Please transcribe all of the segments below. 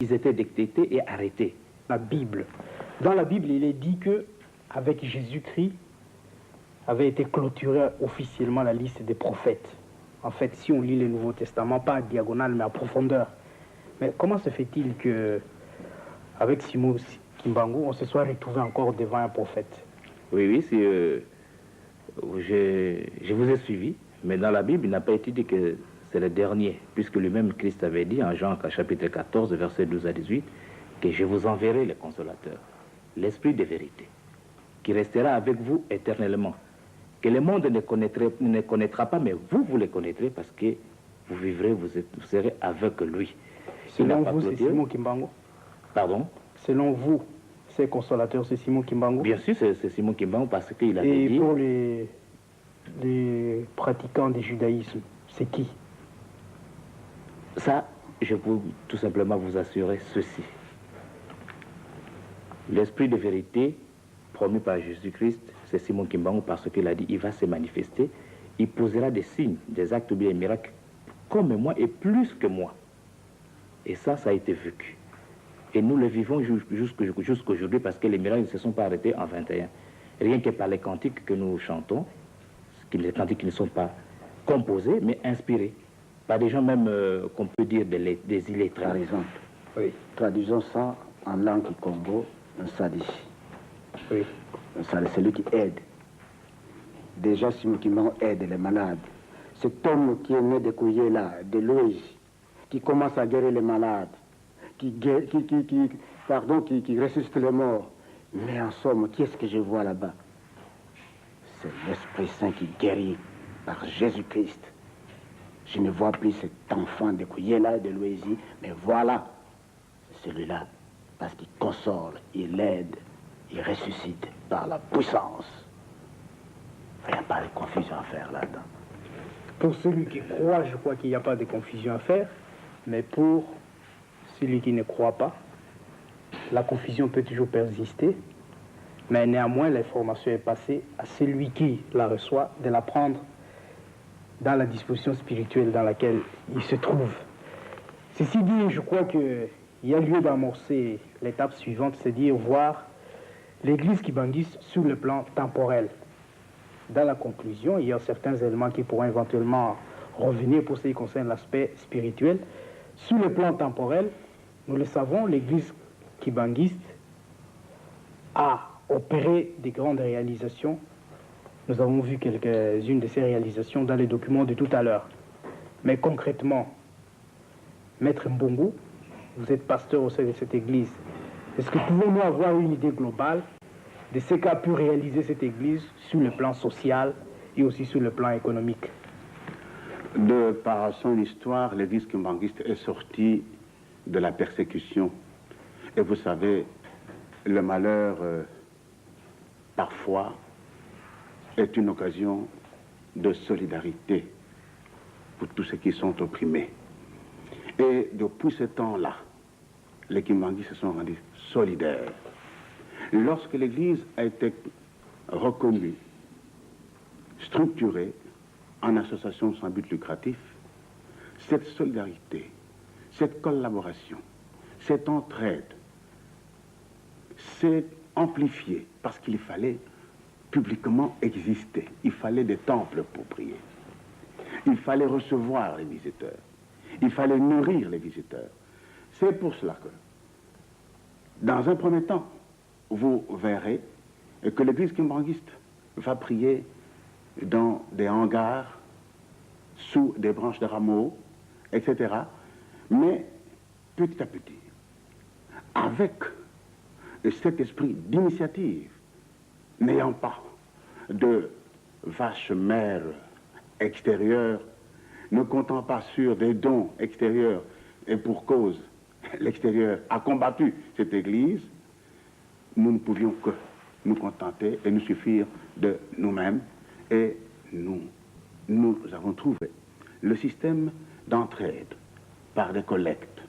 Ils étaient détectés et arrêtés. La Bible. Dans la Bible, il est dit que avec Jésus-Christ avait été clôturée officiellement la liste des prophètes. En fait, si on lit le Nouveau Testament, pas à diagonale, mais à profondeur. Mais comment se fait-il que, avec Simon Kimbangu, on se soit retrouvé encore devant un prophète? Oui, je vous ai suivi, mais dans la Bible, il n'a pas été dit que c'est le dernier, puisque lui-même Christ avait dit en Jean chapitre 14, versets 12 à 18, que je vous enverrai le consolateur, l'esprit de vérité, qui restera avec vous éternellement, que le monde ne connaîtra pas, mais vous le connaîtrez parce que vous vivrez, vous serez avec lui. Selon vous, c'est Simon Kimbangu? Pardon? Selon vous, c'est consolateur, c'est Simon Kimbangu? Bien sûr, c'est Simon Kimbangu parce qu'il avait dit... Et pour les pratiquants du judaïsme, c'est qui? Ça, je peux tout simplement vous assurer ceci. L'esprit de vérité promis par Jésus-Christ, c'est Simon Kimbangu parce qu'il a dit il va se manifester, il posera des signes, des actes ou bien des miracles comme moi et plus que moi. Et ça a été vécu. Et nous le vivons jusqu'aujourd'hui parce que les miracles ne se sont pas arrêtés en 21. Rien que par les cantiques que nous chantons, les cantiques qui ne sont pas composés mais inspirés. Par des gens même qu'on peut dire des illettrés. Par exemple, oui. Traduisons ça en langue Congo, un sadici. Oui. Un sadici, c'est lui qui aide. Déjà, Simon Kimbangu aide les malades. Cet homme qui est né de Kouyela, de Louis, qui commence à guérir les malades, qui ressuscite les morts. Mais en somme, qui est-ce que je vois là-bas? C'est l'Esprit Saint qui guérit par Jésus-Christ. Je ne vois plus cet enfant de Kouyela et de Louésie, mais voilà, c'est celui-là, parce qu'il console, il aide, il ressuscite par la puissance. Il n'y a pas de confusion à faire là-dedans. Pour celui qui croit, je crois qu'il n'y a pas de confusion à faire, mais pour celui qui ne croit pas, la confusion peut toujours persister, mais néanmoins l'information est passée à celui qui la reçoit de la prendre dans la disposition spirituelle dans laquelle il se trouve. Ceci dit, je crois qu'il y a lieu d'amorcer l'étape suivante, c'est-à-dire voir l'Église kibanguiste sur le plan temporel. Dans la conclusion, il y a certains éléments qui pourront éventuellement revenir pour ce qui concerne l'aspect spirituel. Sur le plan temporel, nous le savons, l'Église kibanguiste a opéré des grandes réalisations. Nous avons vu quelques-unes de ces réalisations dans les documents de tout à l'heure. Mais concrètement, Maître Mbongo, vous êtes pasteur au sein de cette église. Est-ce que pouvons-nous avoir une idée globale de ce qu'a pu réaliser cette église sur le plan social et aussi sur le plan économique? De par son histoire, l'église kimbanguiste est sortie de la persécution. Et vous savez, le malheur, parfois, est une occasion de solidarité pour tous ceux qui sont opprimés. Et depuis ce temps-là, les kimbanguistes se sont rendus solidaires. Lorsque l'Église a été reconnue, structurée en association sans but lucratif, cette solidarité, cette collaboration, cette entraide s'est amplifiée parce qu'il fallait publiquement exister. Il fallait des temples pour prier. Il fallait recevoir les visiteurs. Il fallait nourrir les visiteurs. C'est pour cela que, dans un premier temps, vous verrez que l'église kimbanguiste va prier dans des hangars, sous des branches de rameaux, etc. Mais petit à petit, avec cet esprit d'initiative, n'ayant pas de vaches mères extérieures, ne comptant pas sur des dons extérieurs, et pour cause, l'extérieur a combattu cette église, nous ne pouvions que nous contenter et nous suffire de nous-mêmes. Et nous avons trouvé le système d'entraide par des collectes,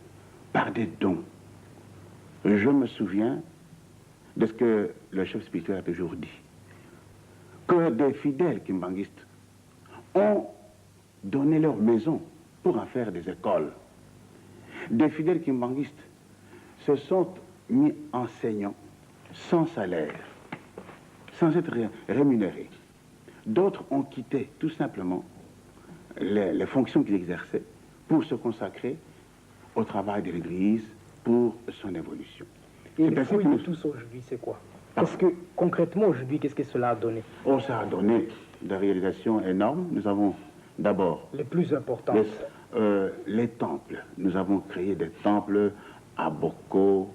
par des dons. Je me souviens de ce que le chef spirituel a toujours dit, que des fidèles kimbanguistes ont donné leur maison pour en faire des écoles. Des fidèles kimbanguistes se sont mis enseignants sans salaire, sans être rémunérés. D'autres ont quitté tout simplement les fonctions qu'ils exerçaient pour se consacrer au travail de l'Église, pour son évolution. Et le fruit de tout ça aujourd'hui, c'est quoi? Parce que concrètement aujourd'hui, qu'est-ce que cela a donné? Oh, ça a donné des réalisations énormes. Nous avons d'abord les plus importantes. Les temples. Nous avons créé des temples à Boko,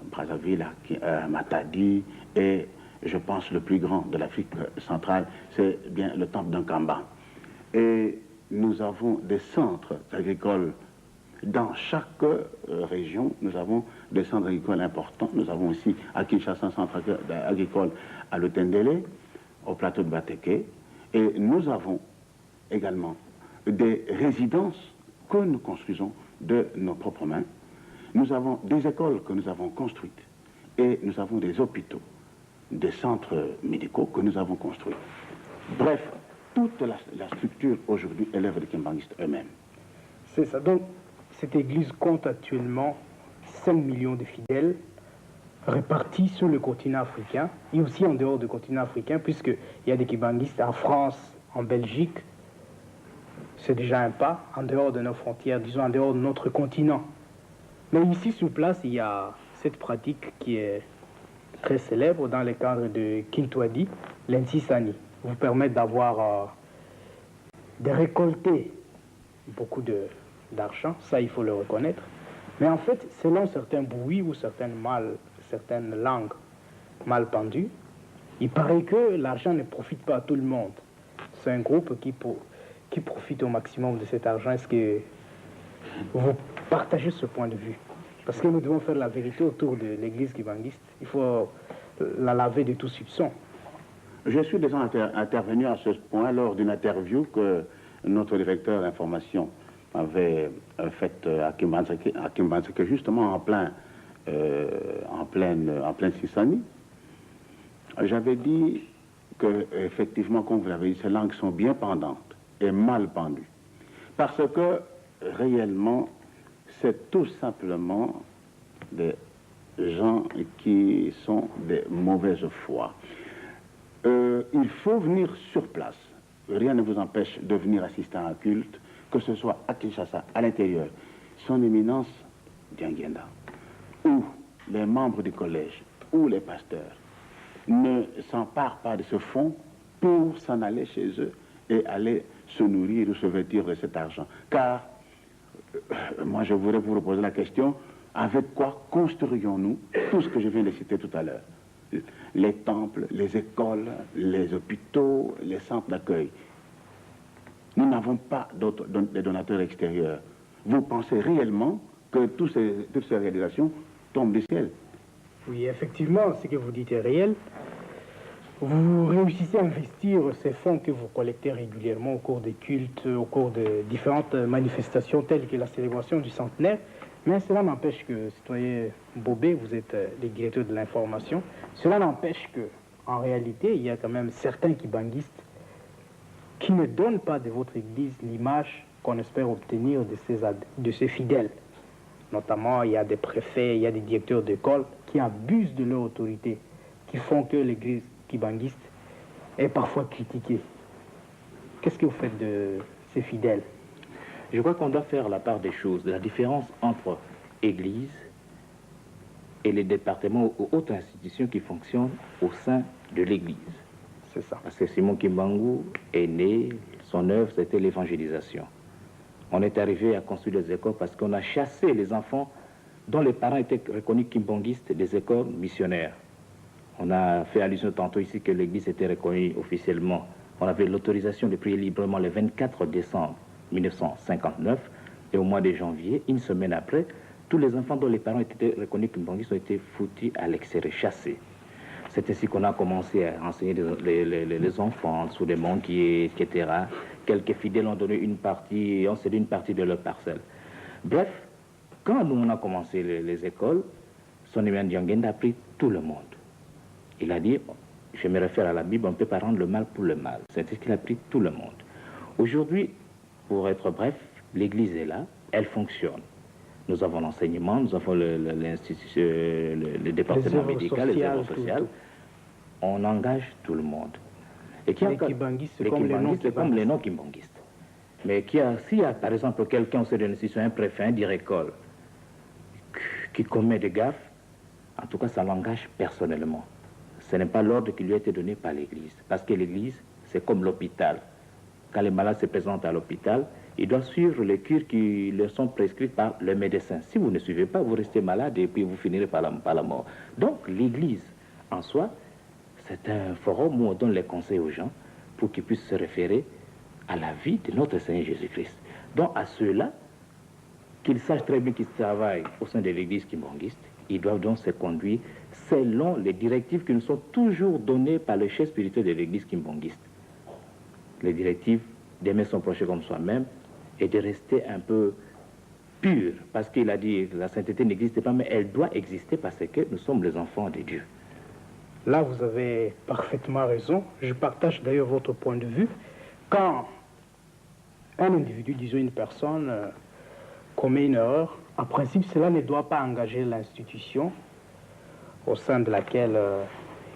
à Brazzaville, à Matadi, et je pense le plus grand de l'Afrique centrale, c'est bien le temple d'Ankamba. Et nous avons des centres agricoles dans chaque région. Nous avons des centres agricoles importants. Nous avons aussi à Kinshasa un centre agricole à Lotendele, au plateau de Bateke. Et nous avons également des résidences que nous construisons de nos propres mains. Nous avons des écoles que nous avons construites et nous avons des hôpitaux, des centres médicaux que nous avons construits. Bref, toute la structure aujourd'hui est l'œuvre des kimbanguistes eux-mêmes. C'est ça. Donc, cette église compte actuellement 5 millions de fidèles répartis sur le continent africain et aussi en dehors du continent africain, puisqu'il y a des kimbanguistes en France, en Belgique. C'est déjà un pas en dehors de nos frontières, disons en dehors de notre continent. Mais ici, sur place, il y a cette pratique qui est très célèbre dans le cadre de Kintwadi, l'Intisani, vous permet d'avoir, de récolter beaucoup d'argent, ça il faut le reconnaître. Mais en fait, selon certains bruits ou certaines langues mal pendues, il paraît que l'argent ne profite pas à tout le monde. C'est un groupe qui profite au maximum de cet argent. Est-ce que vous partagez ce point de vue? Parce que nous devons faire la vérité autour de l'église kimbanguiste. Il faut la laver de tout soupçon. Je suis déjà intervenu à ce point lors d'une interview que notre directeur d'information avait faite à Kimbanzeke, justement en pleine Sisani. J'avais dit que, effectivement, comme vous l'avez dit, ces langues sont bien pendantes et mal pendues. Parce que, réellement, c'est tout simplement des gens qui sont de mauvaise foi. Il faut venir sur place. Rien ne vous empêche de venir assister à un culte, que ce soit à Kinshasa, à l'intérieur. Son éminence Diangenda, ou les membres du collège, ou les pasteurs, ne s'emparent pas de ce fonds pour s'en aller chez eux et aller se nourrir ou se vêtir de cet argent. Car, moi je voudrais vous reposer la question, avec quoi construirions-nous tout ce que je viens de citer tout à l'heure? Les temples, les écoles, les hôpitaux, les centres d'accueil. Nous n'avons pas de donateurs extérieurs. Vous pensez réellement que toutes ces réalisations tombent du ciel? Oui, effectivement, ce que vous dites est réel. Vous réussissez à investir ces fonds que vous collectez régulièrement au cours des cultes, au cours de différentes manifestations telles que la célébration du centenaire. Mais cela n'empêche que, citoyen Bobé, vous êtes le directeur de l'information, cela n'empêche que, en réalité, il y a quand même certains kimbanguistes qui ne donnent pas de votre église l'image qu'on espère obtenir de ses fidèles. Notamment, il y a des préfets, il y a des directeurs d'école qui abusent de leur autorité, qui font que l'église kimbanguiste est parfois critiquée. Qu'est-ce que vous faites de ces fidèles? Je crois qu'on doit faire la part des choses, de la différence entre église et les départements ou autres institutions qui fonctionnent au sein de l'église. C'est ça. Parce que Simon Kimbangu est né, son œuvre c'était l'évangélisation. On est arrivé à construire des écoles parce qu'on a chassé les enfants dont les parents étaient reconnus kimbanguistes des écoles missionnaires. On a fait allusion tantôt ici que l'église était reconnue officiellement. On avait l'autorisation de prier librement le 24 décembre 1959 et au mois de janvier, une semaine après, tous les enfants dont les parents étaient reconnus kimbanguistes ont été foutus à l'extérieur, chassés. C'est ainsi qu'on a commencé à enseigner les enfants sous des manquiers, etc. Quelques fidèles ont donné une partie, ont cédé une partie de leur parcelle. Bref, quand nous on a commencé les écoles, son éminence Diangenda a pris tout le monde. Il a dit, je me réfère à la Bible, on ne peut pas rendre le mal pour le mal. C'est ce qu'il a pris tout le monde. Aujourd'hui, pour être bref, l'église est là, elle fonctionne. Nous avons l'enseignement, nous avons l'institution, le département médical, les œuvres sociales. On engage tout le monde. Et les kimbanguistes, c'est comme les non-kimbanguistes. Mais s'il y a par exemple quelqu'un au sein d'une institution, un préfet, un directeur, qui commet des gaffes, en tout cas ça l'engage personnellement. Ce n'est pas l'ordre qui lui a été donné par l'Église. Parce que l'Église, c'est comme l'hôpital. Quand les malades se présentent à l'hôpital, ils doivent suivre les cures qui leur sont prescrites par le médecin. Si vous ne suivez pas, vous restez malade et puis vous finirez par la mort. Donc l'Église, en soi, c'est un forum où on donne les conseils aux gens pour qu'ils puissent se référer à la vie de notre Seigneur Jésus-Christ. Donc à ceux-là, qu'ils sachent très bien qu'ils travaillent au sein de l'Église kimbanguiste, ils doivent donc se conduire selon les directives qui nous sont toujours données par le chef spirituel de l'Église kimbanguiste. Les directives d'aimer son prochain comme soi-même et de rester un peu pur, parce qu'il a dit que la sainteté n'existe pas, mais elle doit exister parce que nous sommes les enfants de Dieu. Là, vous avez parfaitement raison. Je partage d'ailleurs votre point de vue. Quand un individu, disons une personne, commet une erreur, en principe, cela ne doit pas engager l'institution au sein de laquelle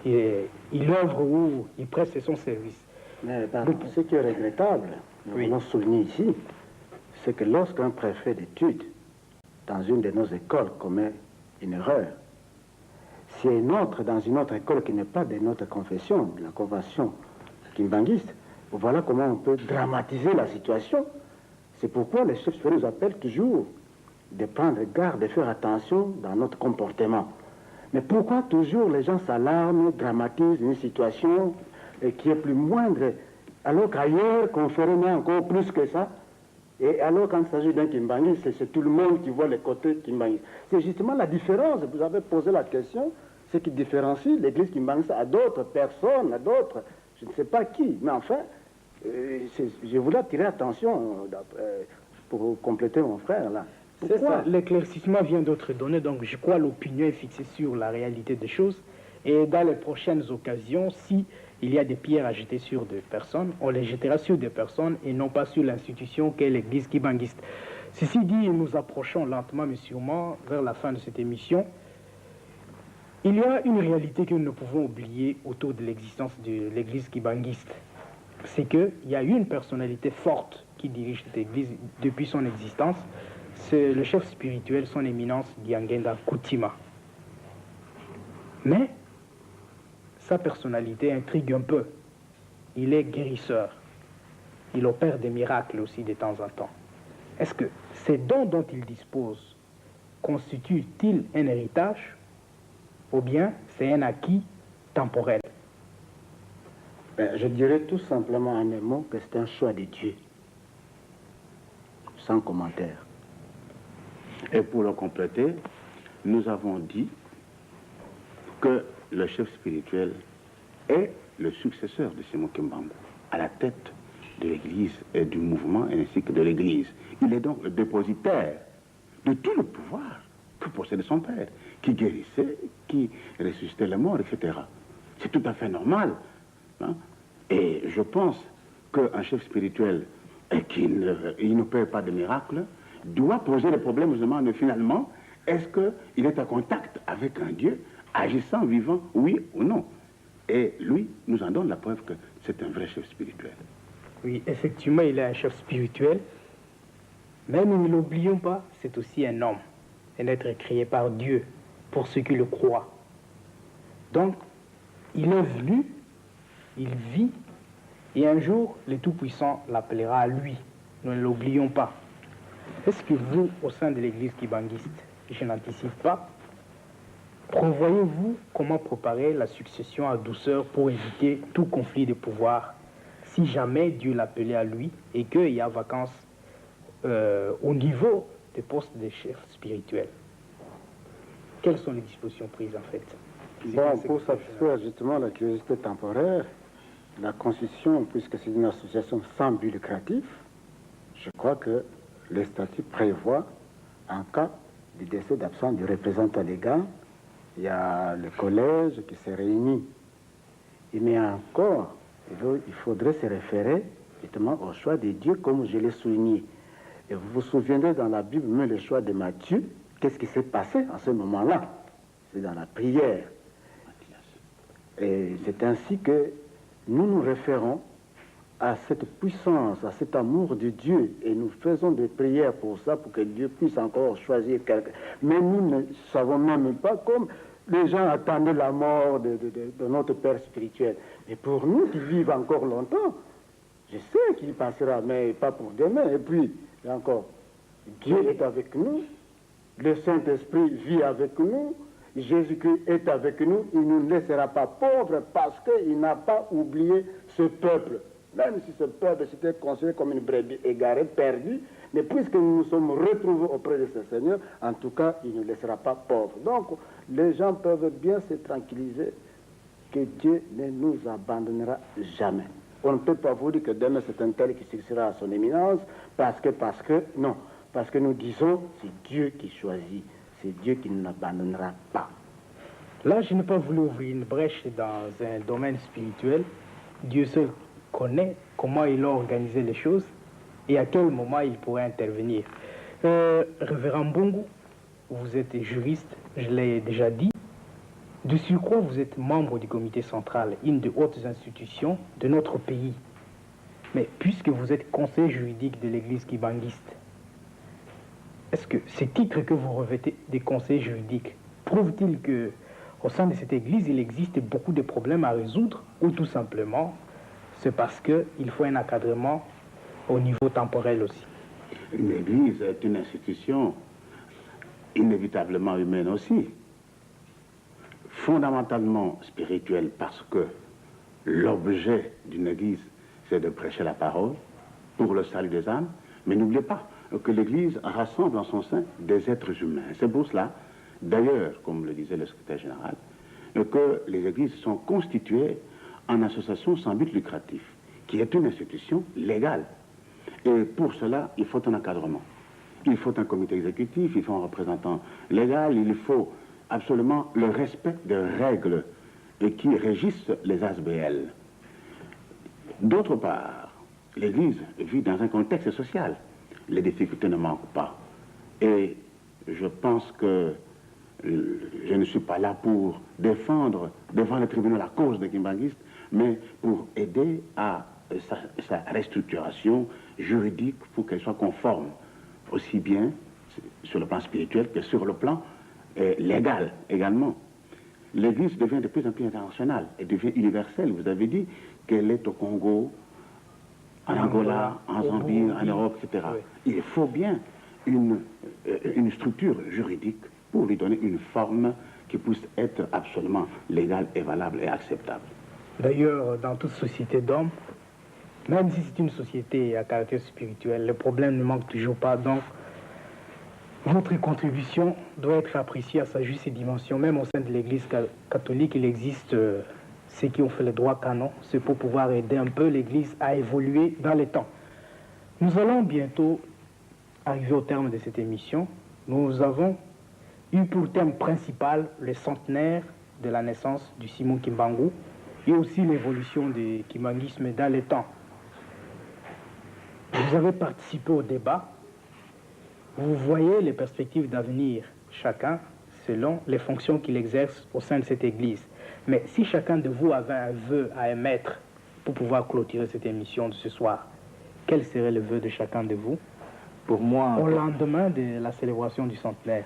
il œuvre ou il preste son service. Mais ce qui est regrettable, nous voulons souligner ici, c'est que lorsqu'un préfet d'études dans une de nos écoles commet une erreur, si un autre dans une autre école qui n'est pas de notre confession, de la convention kimbanguiste, voilà comment on peut dramatiser la situation. C'est pourquoi les chefs spirituels nous appellent toujours de prendre garde, de faire attention dans notre comportement. Mais pourquoi toujours les gens s'alarment, dramatisent une situation qui est plus moindre, alors qu'ailleurs, qu'on ferait encore plus que ça, et alors quand il s'agit d'un kimbanguiste, c'est tout le monde qui voit les côtés kimbanguistes. C'est justement la différence, vous avez posé la question, ce qui différencie l'église kimbanguiste à d'autres personnes, à d'autres, je ne sais pas qui, mais enfin, je voulais attirer attention pour compléter mon frère là. C'est ça, l'éclaircissement vient d'autres données, donc je crois l'opinion est fixée sur la réalité des choses. Et dans les prochaines occasions, si il y a des pierres à jeter sur des personnes, on les jettera sur des personnes et non pas sur l'institution qu'est l'église kimbanguiste. Ceci dit, nous approchons lentement mais sûrement vers la fin de cette émission. Il y a une réalité que nous ne pouvons oublier autour de l'existence de l'église kimbanguiste. C'est qu'il y a une personnalité forte qui dirige cette église depuis son existence. C'est le chef spirituel, son éminence, Diangenda Coutima. Mais sa personnalité intrigue un peu. Il est guérisseur. Il opère des miracles aussi de temps en temps. Est-ce que ces dons dont il dispose constituent-ils un héritage ou bien c'est un acquis temporel? Je dirais tout simplement en un mot que c'est un choix de Dieu. Sans commentaire. Et pour le compléter, nous avons dit que le chef spirituel est le successeur de Simon Kimbangu, à la tête de l'Église et du mouvement ainsi que de l'Église. Il est donc le dépositaire de tout le pouvoir que possédait son père, qui guérissait, qui ressuscitait les morts, etc. C'est tout à fait normal. Hein? Et je pense qu'un chef spirituel qui ne peut pas de miracles doit poser le problème aux humains, finalement, est-ce qu'il est en contact avec un Dieu agissant, vivant, oui ou non? Et lui nous en donne la preuve que c'est un vrai chef spirituel. Oui, effectivement, il est un chef spirituel, mais nous ne l'oublions pas, c'est aussi un homme, un être créé par Dieu, pour ceux qui le croient. Donc, il est venu, il vit, et un jour, le Tout-Puissant l'appellera à lui. Nous ne l'oublions pas. Est-ce que vous, au sein de l'église kimbanguiste, je n'anticipe pas, prévoyez-vous comment préparer la succession à douceur pour éviter tout conflit de pouvoir si jamais Dieu l'appelait à lui et qu'il y a vacances au niveau des postes de chefs spirituels? Quelles sont les dispositions prises en fait? Bon, pour satisfaire justement la curiosité temporaire, la Constitution, puisque c'est une association sans but lucratif, je crois que les statuts prévoient, en cas de décès d'absence du représentant légal, il y a le collège qui se réunit. Mais encore, il faudrait se référer justement au choix de Dieu, comme je l'ai souligné. Et vous vous souviendrez dans la Bible, même le choix de Matthieu, qu'est-ce qui s'est passé en ce moment-là? C'est dans la prière. Et c'est ainsi que nous nous référons à cette puissance, à cet amour de Dieu, et nous faisons des prières pour ça, pour que Dieu puisse encore choisir quelqu'un. Mais nous ne savons même pas, comme les gens attendaient la mort de notre Père spirituel. Mais pour nous qui vivons encore longtemps, je sais qu'il passera, mais pas pour demain. Et puis, encore, Dieu est avec nous, le Saint-Esprit vit avec nous, Jésus-Christ est avec nous, il ne nous laissera pas pauvres parce qu'il n'a pas oublié ce peuple. Même si ce peuple s'était considéré comme une brebis égarée, perdue, mais puisque nous nous sommes retrouvés auprès de ce Seigneur, en tout cas, il ne nous laissera pas pauvres. Donc, les gens peuvent bien se tranquilliser que Dieu ne nous abandonnera jamais. On ne peut pas vous dire que demain c'est un tel qui succédera à son éminence, parce que, non. Parce que nous disons, c'est Dieu qui choisit, c'est Dieu qui ne nous abandonnera pas. Là, je n'ai pas voulu ouvrir une brèche dans un domaine spirituel. Dieu seul connaît comment il a organisé les choses et à quel moment il pourrait intervenir. Révérend Mbongo, vous êtes juriste, je l'ai déjà dit. De surcroît, vous êtes membre du comité central, une des hautes institutions de notre pays. Mais puisque vous êtes conseiller juridique de l'église kibanguiste, est-ce que ces titres que vous revêtez des conseillers juridiques prouvent-ils qu'au sein de cette église, il existe beaucoup de problèmes à résoudre, ou tout simplement, c'est parce qu'il faut un encadrement au niveau temporel aussi? Une église est une institution inévitablement humaine aussi, fondamentalement spirituelle, parce que l'objet d'une église, c'est de prêcher la parole pour le salut des âmes, mais n'oubliez pas que l'Église rassemble en son sein des êtres humains. C'est pour cela, d'ailleurs, comme le disait le secrétaire général, que les Églises sont constituées en association sans but lucratif, qui est une institution légale. Et pour cela, il faut un encadrement. Il faut un comité exécutif, il faut un représentant légal, il faut absolument le respect des règles qui régissent les ASBL. D'autre part, l'Église vit dans un contexte social. Les difficultés ne manquent pas. Et je pense que je ne suis pas là pour défendre devant le tribunal la cause des kimbanguistes, mais pour aider à sa restructuration juridique pour qu'elle soit conforme, aussi bien sur le plan spirituel que sur le plan légal également. L'Église devient de plus en plus internationale, elle devient universelle. Vous avez dit qu'elle est au Congo, en Angola, en Zambie, en Europe, etc. Oui. Il faut bien une structure juridique pour lui donner une forme qui puisse être absolument légale et valable et acceptable. D'ailleurs, dans toute société d'hommes, même si c'est une société à caractère spirituel, le problème ne manque toujours pas. Donc, votre contribution doit être appréciée à sa juste dimension. Même au sein de l'Église catholique, il existe ceux qui ont fait le droit canon. C'est pour pouvoir aider un peu l'Église à évoluer dans les temps. Nous allons bientôt arriver au terme de cette émission. Nous avons eu pour thème principal le centenaire de la naissance du Simon Kimbangu et aussi l'évolution du kimbanguisme dans les temps. Vous avez participé au débat. Vous voyez les perspectives d'avenir, chacun selon les fonctions qu'il exerce au sein de cette église. Mais si chacun de vous avait un vœu à émettre pour pouvoir clôturer cette émission de ce soir, quel serait le vœu de chacun de vous? Pour moi, au lendemain de la célébration du centenaire.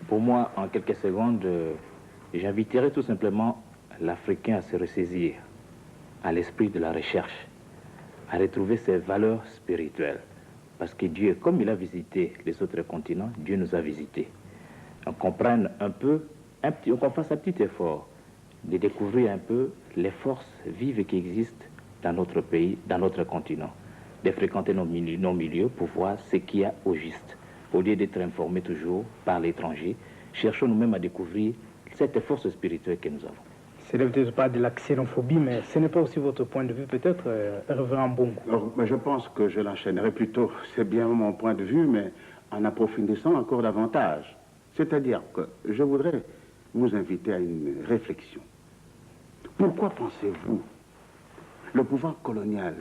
Pour moi, en quelques secondes, j'inviterai tout simplement l'Africain à se ressaisir à l'esprit de la recherche, à retrouver ses valeurs spirituelles. Parce que Dieu, comme il a visité les autres continents, Dieu nous a visités. On comprenne un peu, qu'on fasse un petit effort de découvrir un peu les forces vives qui existent dans notre pays, dans notre continent, de fréquenter nos milieux pour voir ce qu'il y a au juste. Au lieu d'être informés toujours par l'étranger, cherchons nous-mêmes à découvrir cette force spirituelle que nous avons. Ce n'est peut-être pas de la xénophobie, mais ce n'est pas aussi votre point de vue, peut-être, Révérend Mbongo. Mais je pense que je l'enchaînerai plutôt, c'est bien mon point de vue, mais en approfondissant encore davantage. C'est-à-dire que je voudrais vous inviter à une réflexion. Pourquoi pensez-vous le pouvoir colonial,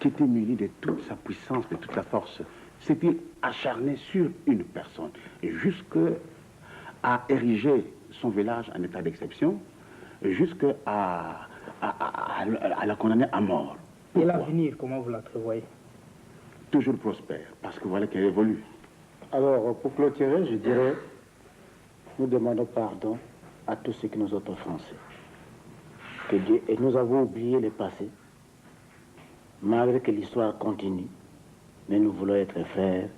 qui était muni de toute sa puissance, de toute la force s'est-il acharné sur une personne, jusqu'à ériger son village en état d'exception, jusqu'à la condamner à mort. Et l'avenir, comment vous l'entrevoyez? Toujours prospère, parce que voilà qu'elle évolue. Alors, pour clôturer, je dirais, nous demandons pardon à tous ceux qui nous ont offensés. Que Dieu, et nous avons oublié le passé, malgré que l'histoire continue, mais nous voulons être frères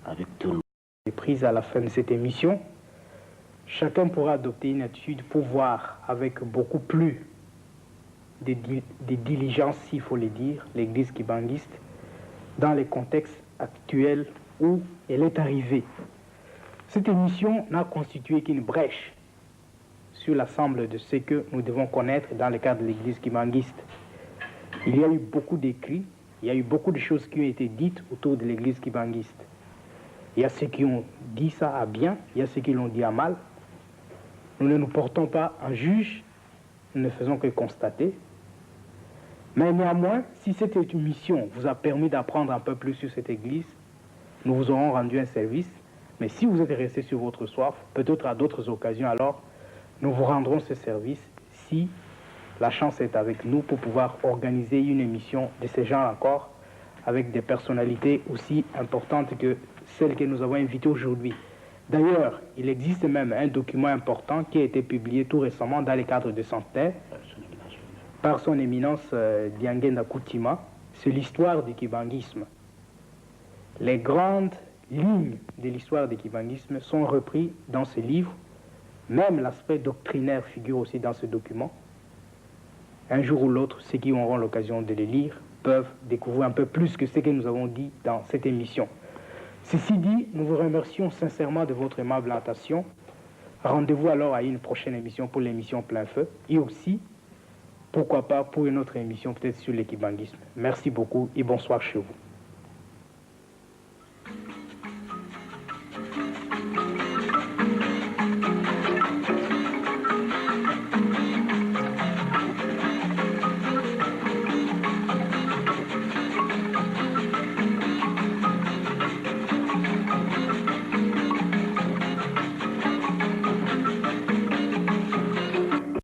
avec tout le monde. Prise à la fin de cette émission, chacun pourra adopter une attitude pour voir avec beaucoup plus de diligence, s'il faut le dire, l'église kibanguiste dans les contextes actuels où elle est arrivée. Cette émission n'a constitué qu'une brèche sur l'ensemble de ce que nous devons connaître dans le cadre de l'église kibanguiste. Il y a eu beaucoup d'écrits, il y a eu beaucoup de choses qui ont été dites autour de l'église kibanguiste. Il y a ceux qui ont dit ça à bien, il y a ceux qui l'ont dit à mal. Nous ne nous portons pas en juge, nous ne faisons que constater. Mais néanmoins, si cette émission vous a permis d'apprendre un peu plus sur cette église, nous vous aurons rendu un service. Mais si vous êtes resté sur votre soif, peut-être à d'autres occasions, alors nous vous rendrons ce service si la chance est avec nous pour pouvoir organiser une émission de ce genre encore avec des personnalités aussi importantes que celles que nous avons invitées aujourd'hui. D'ailleurs, il existe même un document important qui a été publié tout récemment dans le cadre de Centenaire par son éminence Diangenda Koutima. C'est l'histoire du kibanguisme. Les grandes lignes de l'histoire du kibanguisme sont reprises dans ce livre. Même l'aspect doctrinaire figure aussi dans ce document. Un jour ou l'autre, ceux qui auront l'occasion de le lire peuvent découvrir un peu plus que ce que nous avons dit dans cette émission. Ceci dit, nous vous remercions sincèrement de votre aimable attention. Rendez-vous alors à une prochaine émission pour l'émission Plein Feu et aussi, pourquoi pas, pour une autre émission peut-être sur le kibanguisme. Merci beaucoup et bonsoir chez vous.